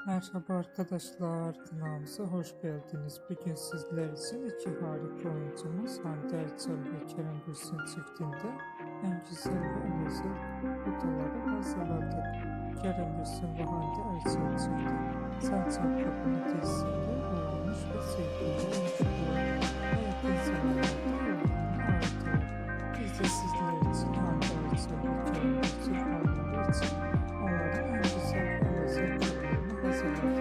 Merhaba arkadaşlar, kanalımıza hoş geldiniz. Bugün sizler için iki harika oyuncumuz Hande Erçel ve Kerem Bürsin çiftinde en güzel ve en özel kutuları hazırladık. Kerem Bürsin ve Hande Erçel çifti Sen Çal Kapını dizisinde olmuş ve sevgili oyuncular ve yakın zamanlarda yollarını aldılar. Biz de sizler için Hande Erçel ve Kerem Bürsin aileleri için onların en güzel ve en özel kutularını hazırladık.